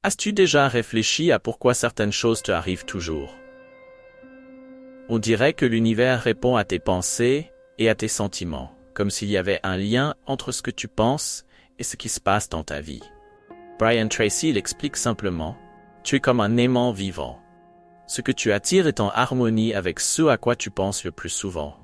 As-tu déjà réfléchi à pourquoi certaines choses te arrivent toujours? On dirait que l'univers répond à tes pensées et à tes sentiments, comme s'il y avait un lien entre ce que tu penses et ce qui se passe dans ta vie. Brian Tracy l'explique simplement, tu es comme un aimant vivant. Ce que tu attires est en harmonie avec ce à quoi tu penses le plus souvent.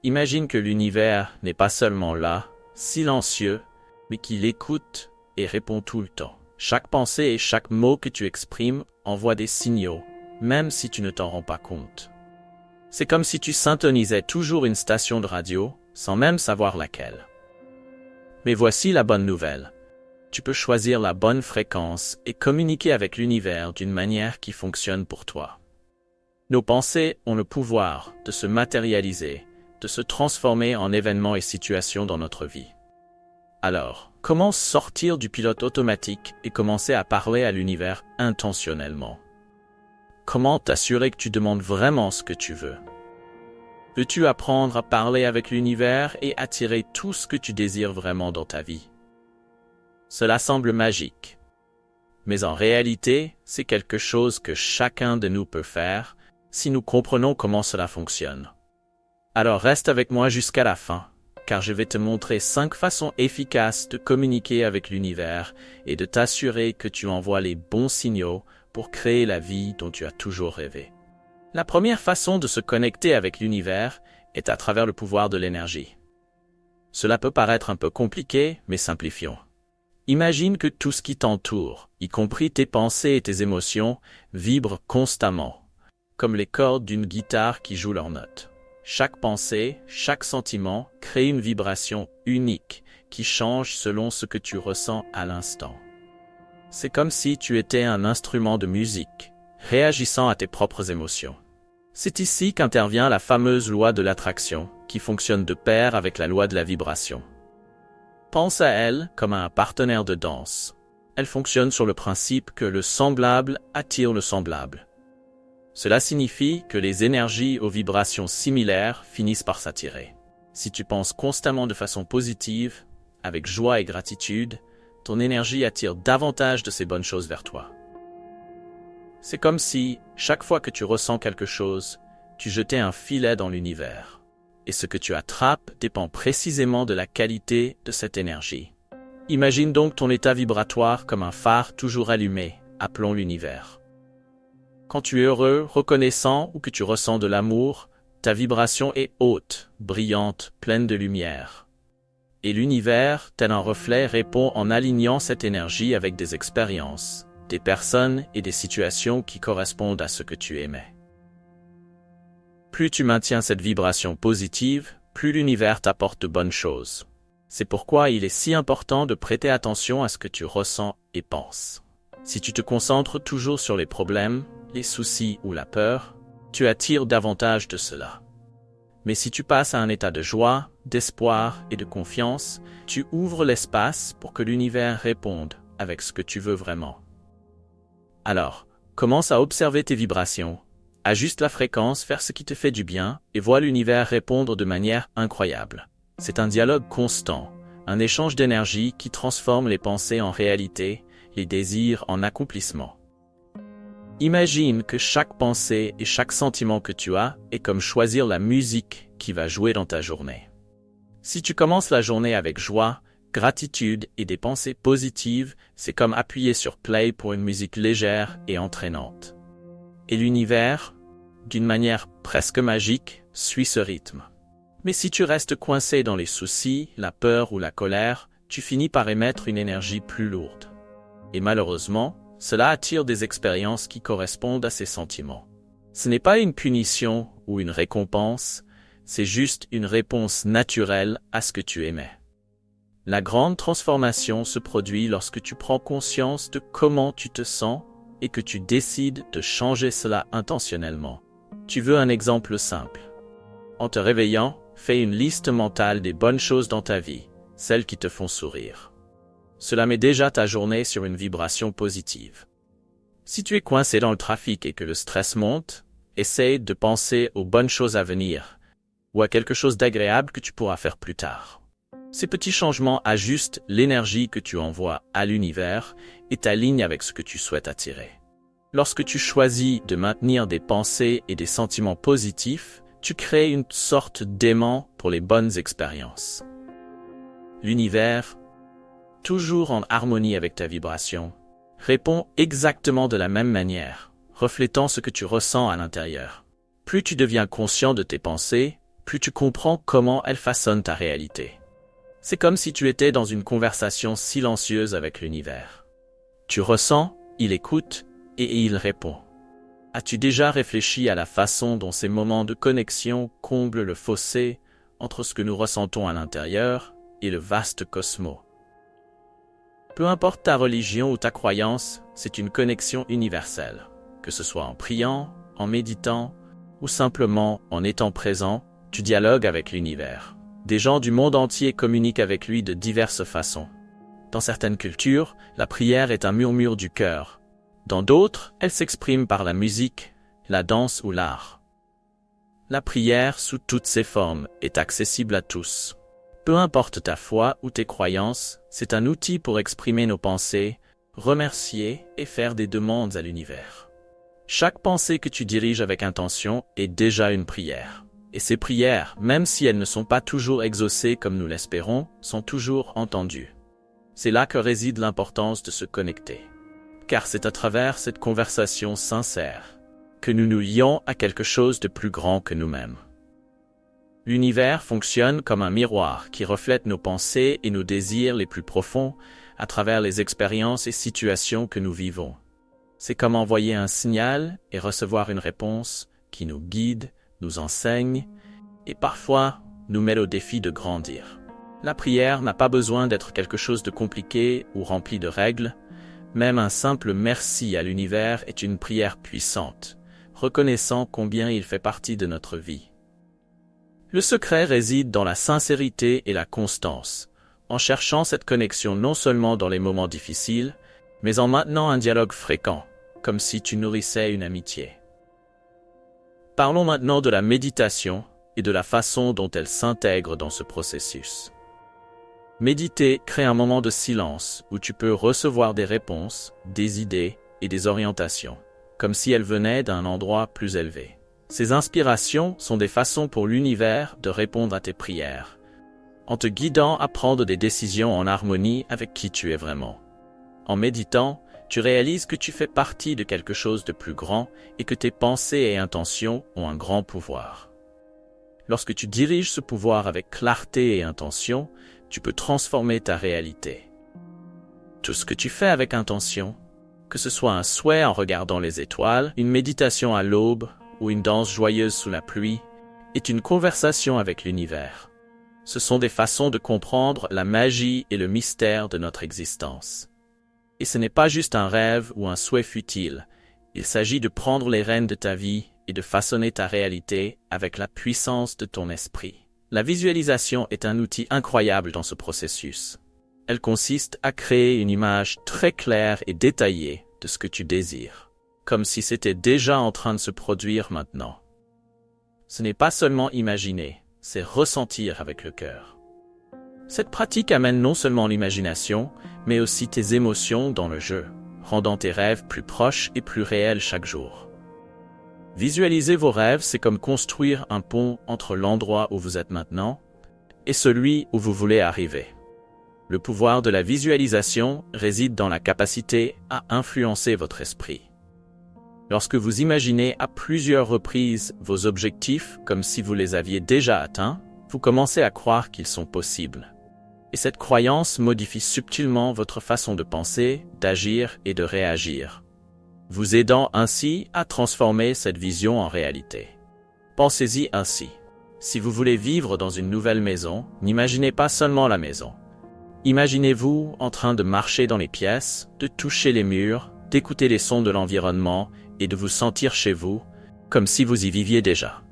Imagine que l'univers n'est pas seulement là, silencieux, mais qu'il écoute et répond tout le temps. Chaque pensée et chaque mot que tu exprimes envoie des signaux, même si tu ne t'en rends pas compte. C'est comme si tu syntonisais toujours une station de radio, sans même savoir laquelle. Mais voici la bonne nouvelle. Tu peux choisir la bonne fréquence et communiquer avec l'univers d'une manière qui fonctionne pour toi. Nos pensées ont le pouvoir de se matérialiser, de se transformer en événements et situations dans notre vie. Alors, comment sortir du pilote automatique et commencer à parler à l'univers intentionnellement? Comment t'assurer que tu demandes vraiment ce que tu veux? Veux-tu apprendre à parler avec l'univers et attirer tout ce que tu désires vraiment dans ta vie? Cela semble magique. Mais en réalité, c'est quelque chose que chacun de nous peut faire si nous comprenons comment cela fonctionne. Alors reste avec moi jusqu'à la fin, car je vais te montrer 5 façons efficaces de communiquer avec l'univers et de t'assurer que tu envoies les bons signaux pour créer la vie dont tu as toujours rêvé. La première façon de se connecter avec l'univers est à travers le pouvoir de l'énergie. Cela peut paraître un peu compliqué, mais simplifions. Imagine que tout ce qui t'entoure, y compris tes pensées et tes émotions, vibre constamment, comme les cordes d'une guitare qui joue leurs notes. Chaque pensée, chaque sentiment crée une vibration unique qui change selon ce que tu ressens à l'instant. C'est comme si tu étais un instrument de musique, réagissant à tes propres émotions. C'est ici qu'intervient la fameuse loi de l'attraction, qui fonctionne de pair avec la loi de la vibration. Pense à elle comme à un partenaire de danse. Elle fonctionne sur le principe que le semblable attire le semblable. Cela signifie que les énergies aux vibrations similaires finissent par s'attirer. Si tu penses constamment de façon positive, avec joie et gratitude, ton énergie attire davantage de ces bonnes choses vers toi. C'est comme si, chaque fois que tu ressens quelque chose, tu jetais un filet dans l'univers. Et ce que tu attrapes dépend précisément de la qualité de cette énergie. Imagine donc ton état vibratoire comme un phare toujours allumé, appelons l'univers. Quand tu es heureux, reconnaissant ou que tu ressens de l'amour, ta vibration est haute, brillante, pleine de lumière. Et l'univers, tel un reflet, répond en alignant cette énergie avec des expériences, des personnes et des situations qui correspondent à ce que tu aimais. Plus tu maintiens cette vibration positive, plus l'univers t'apporte de bonnes choses. C'est pourquoi il est si important de prêter attention à ce que tu ressens et penses. Si tu te concentres toujours sur les problèmes, les soucis ou la peur, tu attires davantage de cela. Mais si tu passes à un état de joie, d'espoir et de confiance, tu ouvres l'espace pour que l'univers réponde avec ce que tu veux vraiment. Alors, commence à observer tes vibrations, ajuste la fréquence vers ce qui te fait du bien et vois l'univers répondre de manière incroyable. C'est un dialogue constant, un échange d'énergie qui transforme les pensées en réalité, les désirs en accomplissement. Imagine que chaque pensée et chaque sentiment que tu as est comme choisir la musique qui va jouer dans ta journée. Si tu commences la journée avec joie, gratitude et des pensées positives, c'est comme appuyer sur play pour une musique légère et entraînante. Et l'univers, d'une manière presque magique, suit ce rythme. Mais si tu restes coincé dans les soucis, la peur ou la colère, tu finis par émettre une énergie plus lourde. Et malheureusement, cela attire des expériences qui correspondent à ces sentiments. Ce n'est pas une punition ou une récompense, c'est juste une réponse naturelle à ce que tu aimais. La grande transformation se produit lorsque tu prends conscience de comment tu te sens et que tu décides de changer cela intentionnellement. Tu veux un exemple simple. En te réveillant, fais une liste mentale des bonnes choses dans ta vie, celles qui te font sourire. Cela met déjà ta journée sur une vibration positive. Si tu es coincé dans le trafic et que le stress monte, essaye de penser aux bonnes choses à venir ou à quelque chose d'agréable que tu pourras faire plus tard. Ces petits changements ajustent l'énergie que tu envoies à l'univers et t'alignent avec ce que tu souhaites attirer. Lorsque tu choisis de maintenir des pensées et des sentiments positifs, tu crées une sorte d'aimant pour les bonnes expériences. L'univers, toujours en harmonie avec ta vibration, répond exactement de la même manière, reflétant ce que tu ressens à l'intérieur. Plus tu deviens conscient de tes pensées, plus tu comprends comment elles façonnent ta réalité. C'est comme si tu étais dans une conversation silencieuse avec l'univers. Tu ressens, il écoute et il répond. As-tu déjà réfléchi à la façon dont ces moments de connexion comblent le fossé entre ce que nous ressentons à l'intérieur et le vaste cosmos? Peu importe ta religion ou ta croyance, c'est une connexion universelle. Que ce soit en priant, en méditant ou simplement en étant présent, tu dialogues avec l'univers. Des gens du monde entier communiquent avec lui de diverses façons. Dans certaines cultures, la prière est un murmure du cœur. Dans d'autres, elle s'exprime par la musique, la danse ou l'art. La prière, sous toutes ses formes, est accessible à tous. Peu importe ta foi ou tes croyances, c'est un outil pour exprimer nos pensées, remercier et faire des demandes à l'univers. Chaque pensée que tu diriges avec intention est déjà une prière. Et ces prières, même si elles ne sont pas toujours exaucées comme nous l'espérons, sont toujours entendues. C'est là que réside l'importance de se connecter. Car c'est à travers cette conversation sincère que nous nous lions à quelque chose de plus grand que nous-mêmes. L'univers fonctionne comme un miroir qui reflète nos pensées et nos désirs les plus profonds à travers les expériences et situations que nous vivons. C'est comme envoyer un signal et recevoir une réponse qui nous guide, nous enseigne et parfois nous met au défi de grandir. La prière n'a pas besoin d'être quelque chose de compliqué ou rempli de règles. Même un simple merci à l'univers est une prière puissante, reconnaissant combien il fait partie de notre vie. Le secret réside dans la sincérité et la constance, en cherchant cette connexion non seulement dans les moments difficiles, mais en maintenant un dialogue fréquent, comme si tu nourrissais une amitié. Parlons maintenant de la méditation et de la façon dont elle s'intègre dans ce processus. Méditer crée un moment de silence où tu peux recevoir des réponses, des idées et des orientations, comme si elles venaient d'un endroit plus élevé. Ces inspirations sont des façons pour l'univers de répondre à tes prières, en te guidant à prendre des décisions en harmonie avec qui tu es vraiment. En méditant, tu réalises que tu fais partie de quelque chose de plus grand et que tes pensées et intentions ont un grand pouvoir. Lorsque tu diriges ce pouvoir avec clarté et intention, tu peux transformer ta réalité. Tout ce que tu fais avec intention, que ce soit un souhait en regardant les étoiles, une méditation à l'aube ou une danse joyeuse sous la pluie, est une conversation avec l'univers. Ce sont des façons de comprendre la magie et le mystère de notre existence. Et ce n'est pas juste un rêve ou un souhait futile, il s'agit de prendre les rênes de ta vie et de façonner ta réalité avec la puissance de ton esprit. La visualisation est un outil incroyable dans ce processus. Elle consiste à créer une image très claire et détaillée de ce que tu désires, comme si c'était déjà en train de se produire maintenant. Ce n'est pas seulement imaginer, c'est ressentir avec le cœur. Cette pratique amène non seulement l'imagination, mais aussi tes émotions dans le jeu, rendant tes rêves plus proches et plus réels chaque jour. Visualiser vos rêves, c'est comme construire un pont entre l'endroit où vous êtes maintenant et celui où vous voulez arriver. Le pouvoir de la visualisation réside dans la capacité à influencer votre esprit. Lorsque vous imaginez à plusieurs reprises vos objectifs comme si vous les aviez déjà atteints, vous commencez à croire qu'ils sont possibles. Et cette croyance modifie subtilement votre façon de penser, d'agir et de réagir, vous aidant ainsi à transformer cette vision en réalité. Pensez-y ainsi. Si vous voulez vivre dans une nouvelle maison, n'imaginez pas seulement la maison. Imaginez-vous en train de marcher dans les pièces, de toucher les murs, d'écouter les sons de l'environnement et de vous sentir chez vous, comme si vous y viviez déjà.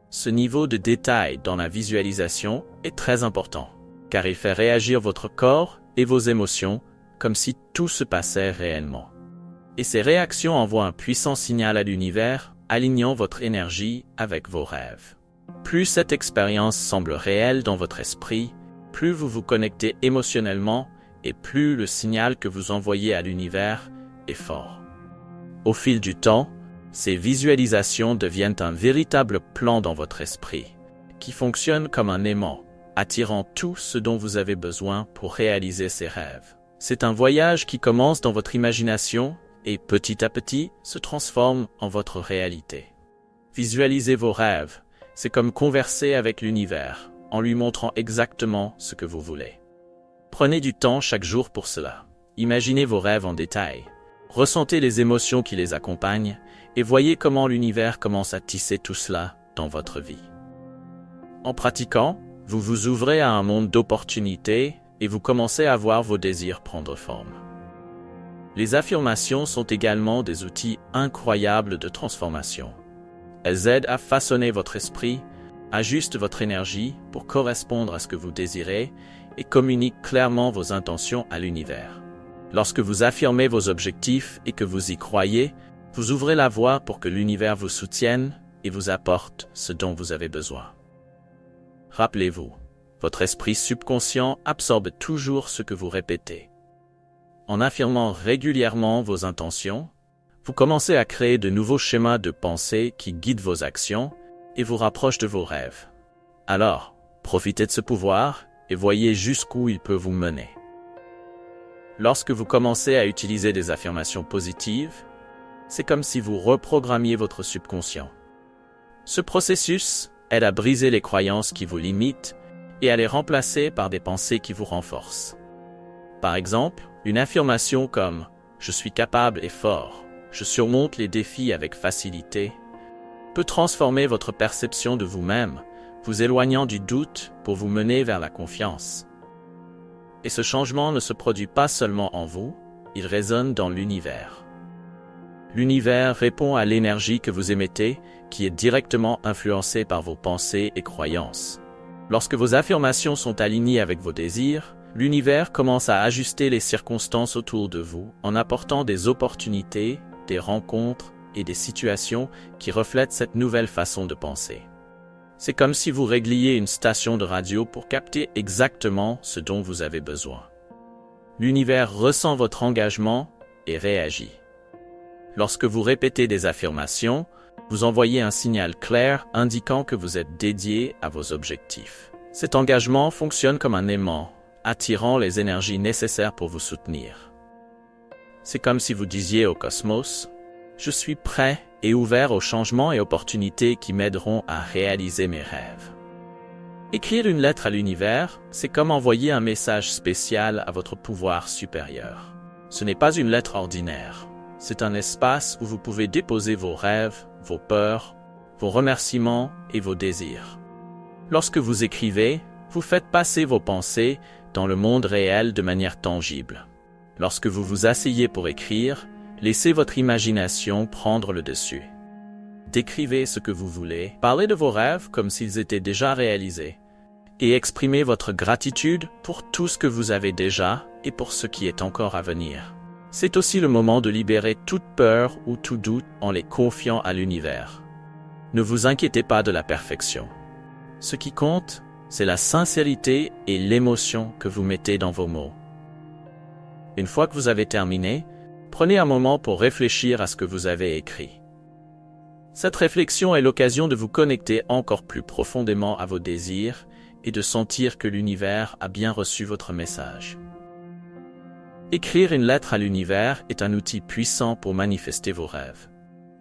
Ce niveau de détail dans la visualisation est très important, car il fait réagir votre corps et vos émotions comme si tout se passait réellement. Et ces réactions envoient un puissant signal à l'univers, alignant votre énergie avec vos rêves. Plus cette expérience semble réelle dans votre esprit, plus vous vous connectez émotionnellement et plus le signal que vous envoyez à l'univers est fort. Au fil du temps, ces visualisations deviennent un véritable plan dans votre esprit, qui fonctionne comme un aimant, attirant tout ce dont vous avez besoin pour réaliser ces rêves. C'est un voyage qui commence dans votre imagination et petit à petit se transforme en votre réalité. Visualisez vos rêves, c'est comme converser avec l'univers, en lui montrant exactement ce que vous voulez. Prenez du temps chaque jour pour cela. Imaginez vos rêves en détail. Ressentez les émotions qui les accompagnent et voyez comment l'univers commence à tisser tout cela dans votre vie. En pratiquant, vous vous ouvrez à un monde d'opportunités et vous commencez à voir vos désirs prendre forme. Les affirmations sont également des outils incroyables de transformation. Elles aident à façonner votre esprit, ajustent votre énergie pour correspondre à ce que vous désirez et communiquent clairement vos intentions à l'univers. Lorsque vous affirmez vos objectifs et que vous y croyez, vous ouvrez la voie pour que l'univers vous soutienne et vous apporte ce dont vous avez besoin. Rappelez-vous, votre esprit subconscient absorbe toujours ce que vous répétez. En affirmant régulièrement vos intentions, vous commencez à créer de nouveaux schémas de pensée qui guident vos actions et vous rapprochent de vos rêves. Alors, profitez de ce pouvoir et voyez jusqu'où il peut vous mener. Lorsque vous commencez à utiliser des affirmations positives, c'est comme si vous reprogrammiez votre subconscient. Ce processus aide à briser les croyances qui vous limitent et à les remplacer par des pensées qui vous renforcent. Par exemple, une affirmation comme « Je suis capable et fort, je surmonte les défis avec facilité » peut transformer votre perception de vous-même, vous éloignant du doute pour vous mener vers la confiance. Et ce changement ne se produit pas seulement en vous, il résonne dans l'univers. L'univers répond à l'énergie que vous émettez, qui est directement influencée par vos pensées et croyances. Lorsque vos affirmations sont alignées avec vos désirs, l'univers commence à ajuster les circonstances autour de vous en apportant des opportunités, des rencontres et des situations qui reflètent cette nouvelle façon de penser. C'est comme si vous régliez une station de radio pour capter exactement ce dont vous avez besoin. L'univers ressent votre engagement et réagit. Lorsque vous répétez des affirmations, vous envoyez un signal clair indiquant que vous êtes dédié à vos objectifs. Cet engagement fonctionne comme un aimant, attirant les énergies nécessaires pour vous soutenir. C'est comme si vous disiez au cosmos « Je suis prêt et ouvert aux changements et opportunités qui m'aideront à réaliser mes rêves. » Écrire une lettre à l'univers, c'est comme envoyer un message spécial à votre pouvoir supérieur. Ce n'est pas une lettre ordinaire. C'est un espace où vous pouvez déposer vos rêves, vos peurs, vos remerciements et vos désirs. Lorsque vous écrivez, vous faites passer vos pensées dans le monde réel de manière tangible. Lorsque vous vous asseyez pour écrire, laissez votre imagination prendre le dessus. Décrivez ce que vous voulez, parlez de vos rêves comme s'ils étaient déjà réalisés, et exprimez votre gratitude pour tout ce que vous avez déjà et pour ce qui est encore à venir. C'est aussi le moment de libérer toute peur ou tout doute en les confiant à l'univers. Ne vous inquiétez pas de la perfection. Ce qui compte, c'est la sincérité et l'émotion que vous mettez dans vos mots. Une fois que vous avez terminé, prenez un moment pour réfléchir à ce que vous avez écrit. Cette réflexion est l'occasion de vous connecter encore plus profondément à vos désirs et de sentir que l'univers a bien reçu votre message. Écrire une lettre à l'univers est un outil puissant pour manifester vos rêves.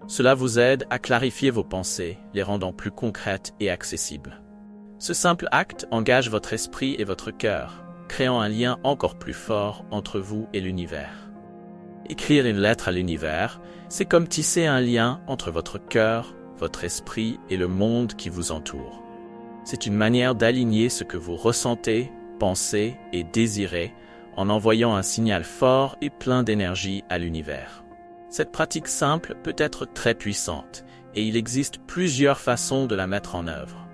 Cela vous aide à clarifier vos pensées, les rendant plus concrètes et accessibles. Ce simple acte engage votre esprit et votre cœur, créant un lien encore plus fort entre vous et l'univers. Écrire une lettre à l'univers, c'est comme tisser un lien entre votre cœur, votre esprit et le monde qui vous entoure. C'est une manière d'aligner ce que vous ressentez, pensez et désirez en envoyant un signal fort et plein d'énergie à l'univers. Cette pratique simple peut être très puissante et il existe plusieurs façons de la mettre en œuvre.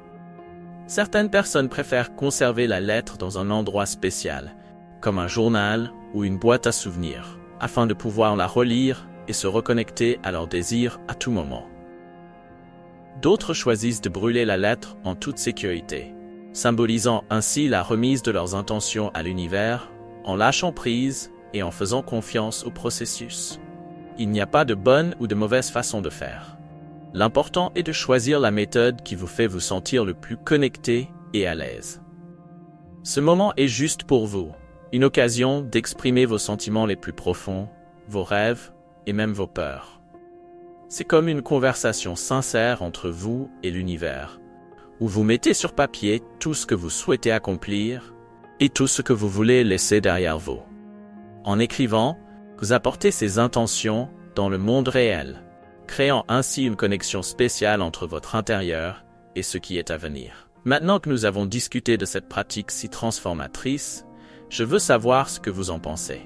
Certaines personnes préfèrent conserver la lettre dans un endroit spécial, comme un journal ou une boîte à souvenirs, afin de pouvoir la relire et se reconnecter à leurs désirs à tout moment. D'autres choisissent de brûler la lettre en toute sécurité. symbolisant ainsi la remise de leurs intentions à l'univers, en lâchant prise et en faisant confiance au processus. Il n'y a pas de bonne ou de mauvaise façon de faire. L'important est de choisir la méthode qui vous fait vous sentir le plus connecté et à l'aise. Ce moment est juste pour vous, une occasion d'exprimer vos sentiments les plus profonds, vos rêves et même vos peurs. C'est comme une conversation sincère entre vous et l'univers, où vous mettez sur papier tout ce que vous souhaitez accomplir et tout ce que vous voulez laisser derrière vous. En écrivant, vous apportez ces intentions dans le monde réel, créant ainsi une connexion spéciale entre votre intérieur et ce qui est à venir. Maintenant que nous avons discuté de cette pratique si transformatrice, je veux savoir ce que vous en pensez.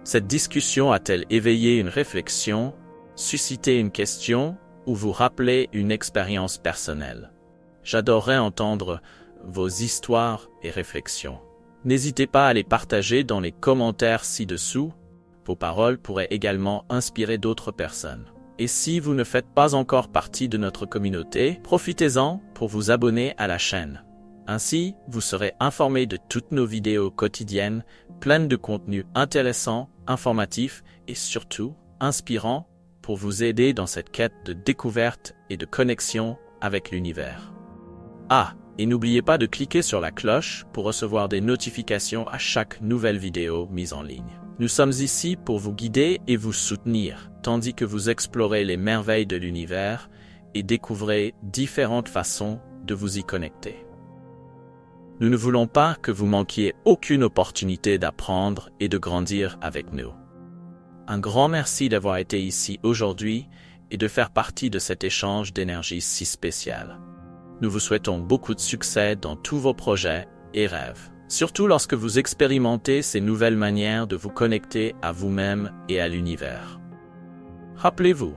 Cette discussion a-t-elle éveillé une réflexion, suscité une question ou vous rappelé une expérience personnelle? J'adorerais entendre vos histoires et réflexions. N'hésitez pas à les partager dans les commentaires ci-dessous. Vos paroles pourraient également inspirer d'autres personnes. Et si vous ne faites pas encore partie de notre communauté, profitez-en pour vous abonner à la chaîne. Ainsi, vous serez informé de toutes nos vidéos quotidiennes, pleines de contenu intéressant, informatif et surtout inspirant pour vous aider dans cette quête de découverte et de connexion avec l'univers. Ah, et n'oubliez pas de cliquer sur la cloche pour recevoir des notifications à chaque nouvelle vidéo mise en ligne. Nous sommes ici pour vous guider et vous soutenir, tandis que vous explorez les merveilles de l'univers et découvrez différentes façons de vous y connecter. Nous ne voulons pas que vous manquiez aucune opportunité d'apprendre et de grandir avec nous. Un grand merci d'avoir été ici aujourd'hui et de faire partie de cet échange d'énergie si spécial. Nous vous souhaitons beaucoup de succès dans tous vos projets et rêves, surtout lorsque vous expérimentez ces nouvelles manières de vous connecter à vous-même et à l'univers. Rappelez-vous,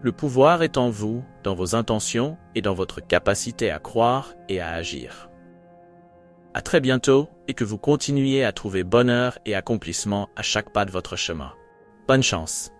le pouvoir est en vous, dans vos intentions et dans votre capacité à croire et à agir. À très bientôt et que vous continuiez à trouver bonheur et accomplissement à chaque pas de votre chemin. Bonne chance!